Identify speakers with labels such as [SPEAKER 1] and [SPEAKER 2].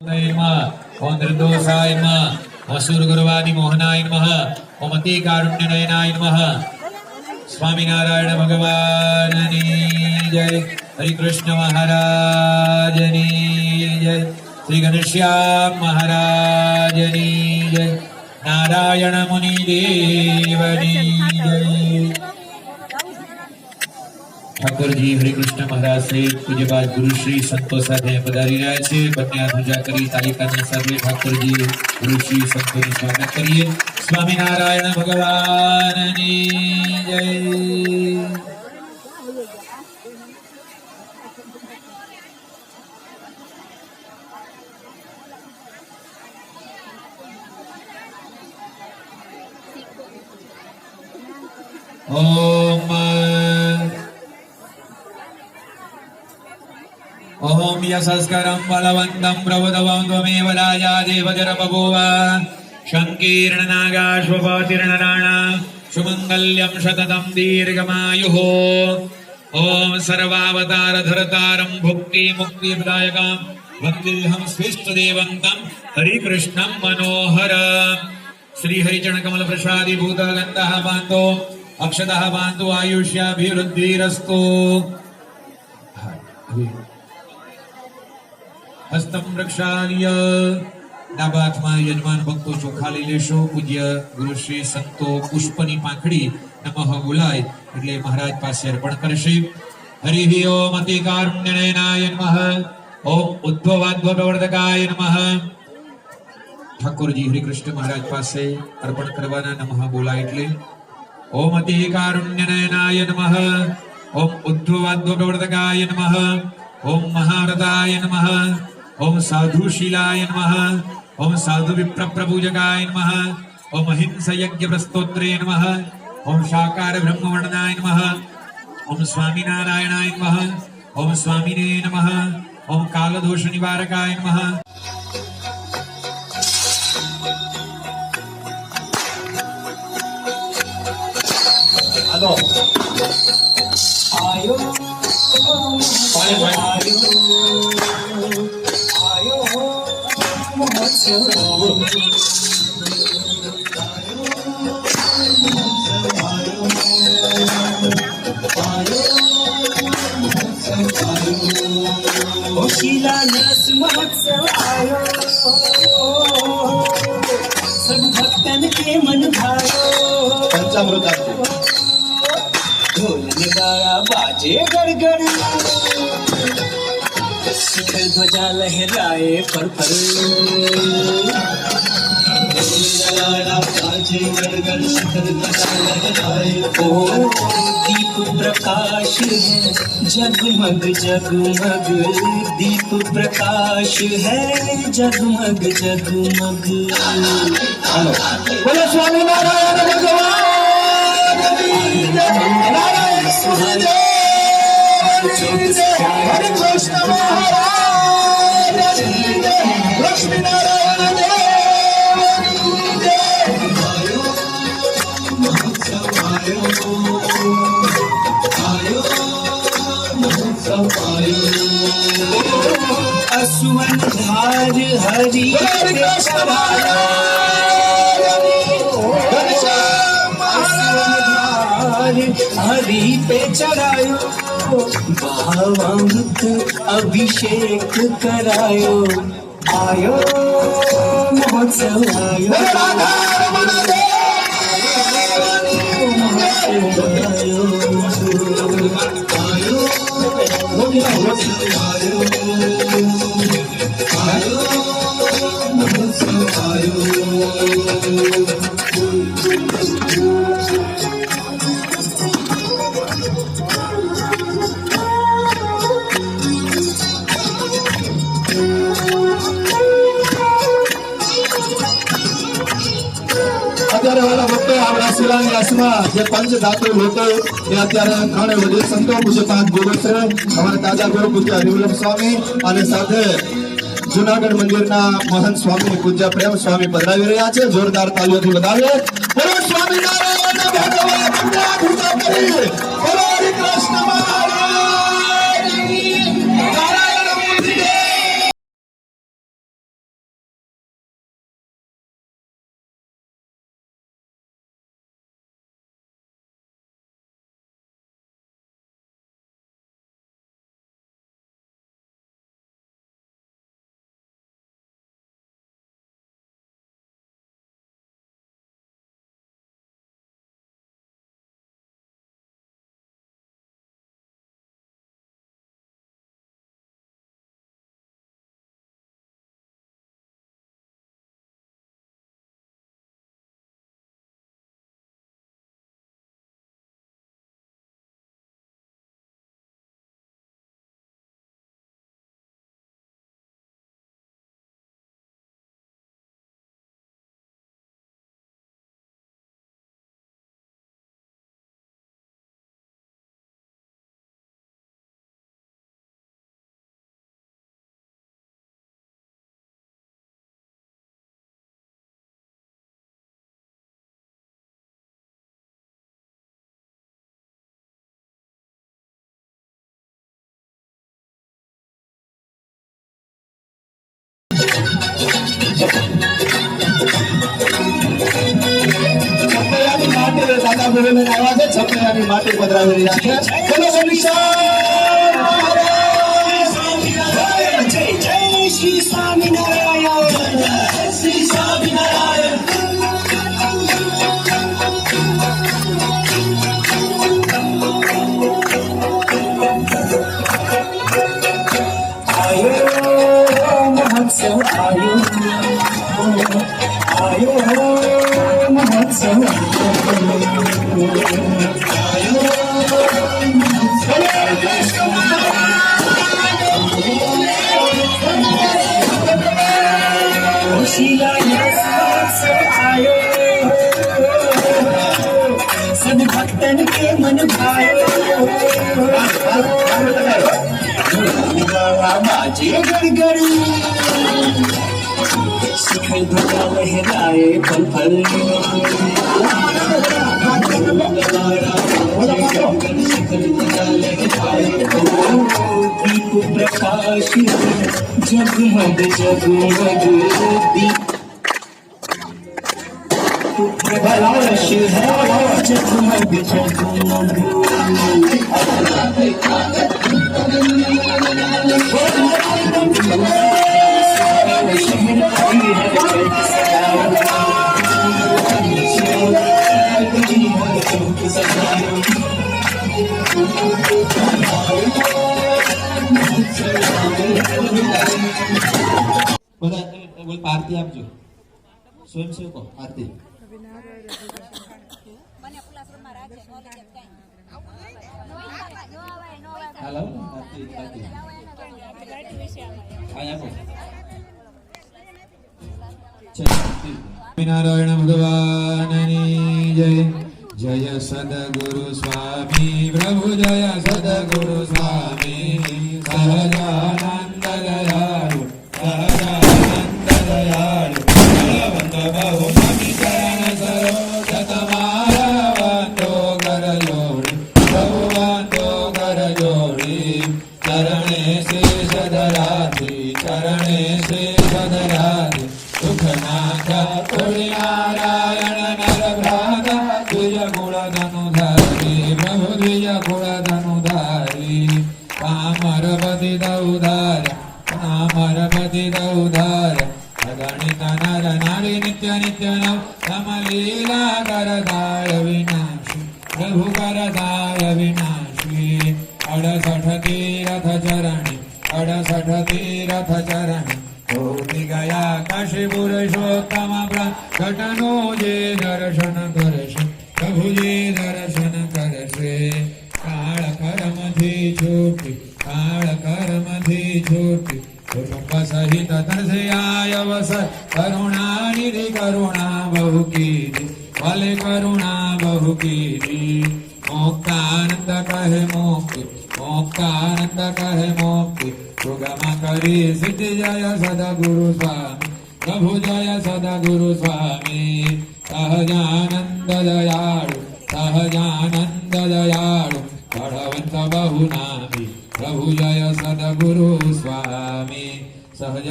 [SPEAKER 1] ओम निर्दोषाय नमः असुर गुरुवादि मोहनाय नमः ओम अति कारुण्यनयनाय नमः। स्वामी नारायण भगवान की जय। हरि कृष्ण महाराज की जय। श्री घनश्याम महाराज की जय। नारायण मुनि देव की जय। ઠાકોરજી હરિકૃષ્ણ મહારાજ સહિત પૂજ્યપાદ ગુરુશ્રી સંતો સાથે પધારી રહ્યા છે। બંને હાથ ઊંચા કરી તાલિકાના સાથે ઠાકોરજી ગુરુશ્રી સંતોનું સ્વાગત કરીએ। સ્વામિનારાયણ ભગવાનની જય। ओम यशस्करं बलवन्तं प्रभुदवं त्वमेव राजादेवजर बभूव। शङ्कीर्णनागाश्वपातिर्णराणा सुमङ्गल्यं शततं दीर्घमायुः। ओम सर्वावतारधरतारं भुक्तिमुक्तिप्रदायकं वन्देऽहं स्विष्टदेवन्तं हरिकृष्णं मनोहर। श्रीहरिचरणकमल प्रसादीभूत गन्धः पान्तो अक्षतः पान्तु आयुष्याभिवृद्धिरस्तु। हस्तम रक्षार्य ડાબા હાથમાં યજમાન ભક્તો ચોખા લઈ લેશો। પૂજ્ય ગુરુશ્રી સંતો પુષ્પની પાંખડી નમઃ બોલાય એટલે મહારાજ પાસે અર્પણ કરશે। હરિ ઓમ અતિ કારુણ્યનયનાય નમઃ ઓમ ઉદ્ભવાદ્ભવપ્રવર્તકાય નમઃ। ઠાકોરજી હરિકૃષ્ણ મહારાજ પાસે અર્પણ કરવાના નમઃ બોલાય એટલે ओम अति कारुण्यनयनाय नमः ओम उद्धवाद्भवप्रवर्तकाय नमः ओम महारथाय नमः ओम साधुशीलाय नमः ओम साधु विप्रप्रपूजकाय नमः ओम अहिंस यज्ञ प्रस्तोत्रे नमः ओम शाकार ब्रह्मवर्णनाय नमः ओम स्वामिनारायणाय नमः ओम स्वामिने नमः ओम कालदोष निवारकाय नमः। आयो आयो महोत्सव शिलान्यास महोत्सव आयो सब भक्तन के मन भायो। पंचामृत ढोल नगाड़ा बाजे गड़गड़ शिखर ध्वजा लहराए पर ढोल नगाड़ा बाजे गड़गड़ शिखर ध्वजा लहराए। ओ दीप प्रकाश है जगमग जगमग दीप प्रकाश है जगमग जगमग। बोलो स्वामी नारायण भगवान नारायण सुहृद हरे कृष्ण महाराज लक्ष्मी नारायण असुवन धार हरि हरि पे चढ़ायो भावामृत अभिषेक करायो। आयो महोत्सव आयो અત્યારે વાળા ભક્તો આપણા શિલાન્યાસમાં જે પંચ ધાતુ લોકો એ અત્યારે ઘણે વડીલ સંતો પૂજ્યપાદ ગુરુ છે અમારા તાજા ગુરુ પૂજ્ય હરિવલ્લભ સ્વામી અને સાથે જુનાગઢ મંદિરના મહંત સ્વામી પૂજ્ય પ્રેમ સ્વામી પધરાવી રહ્યા છે। જોરદાર તાલીઓથી વધાવીએ। બોલો સ્વામિનારાયણ ભગવાન।
[SPEAKER 2] છપૈયાની માટી દાદા ગુરુ લઈને આવ્યા છે. છપૈયાની માટી પધરાવી રહ્યા છે. બોલો વિશાળ મહારાજ સ્વામિનારાયણ. જય જય શ્રી સ્વામિનારાયણ. જય શ્રી સ્વામિનારાયણ. મહોત્સવ આયો મહોત્સવ आयो सब भक्तन के मन भायो बाजे गड़गड़ी शिखर धुआ लहराए पल पल दीप प्रकाश जगमग जगमग दीप प्रकाश है जगमग जगमग बोल आरती आपजो स्वयंसेवको आरती हेलो आरती आरती आया को
[SPEAKER 1] नारायण भगवान जय जय सद्गुरु स्वामी प्रभु जय सद्गुरु स्वामी सहजानंद दयालु सहजानंद दयालु बलवंत बहुमति चरण सरोज तुम्हारा बंदो कर जोड़ी प्रभु बंदो कर जोड़ी चरणे से सदराधि चरणे से सदराधि सुख नाथा कोड़ी नारायण नर भ्राता द्विज गुण धनुधारी प्रभु द्विज गुण धनुधारी कामरपति दौधार कामरपति दौधार अगणित नर नारी नित्य नित्य नव समलीला करदाय विनाशी प्रभु करदाय विनाशी 68 तीरथ चरणी 68 तीरथ चरणी कोटि गया काशी पुरुषोत्तम घटनो जे दर्शन करशे प्रभु जे दर्शन करशे काळ कर्मथी छूटी काळ कर्मथी छूटी कुटुंब सहित तरसे आय अवसर करुणा निधि करुणा बहु कीधी भले करुणा बहु कीधी मोक्तानंद कहे मुक्ति मोक्तानंद कहे मुक्ति सुगम करी सिद्धि जय सद्गुरु स्वामी प्रभु जय सद्गुरु स्वामी सहजानंद दयाळु सहजानंद दयाळु बलवंत बहुनामी प्रभु जय सद्गुरु स्वामी सहज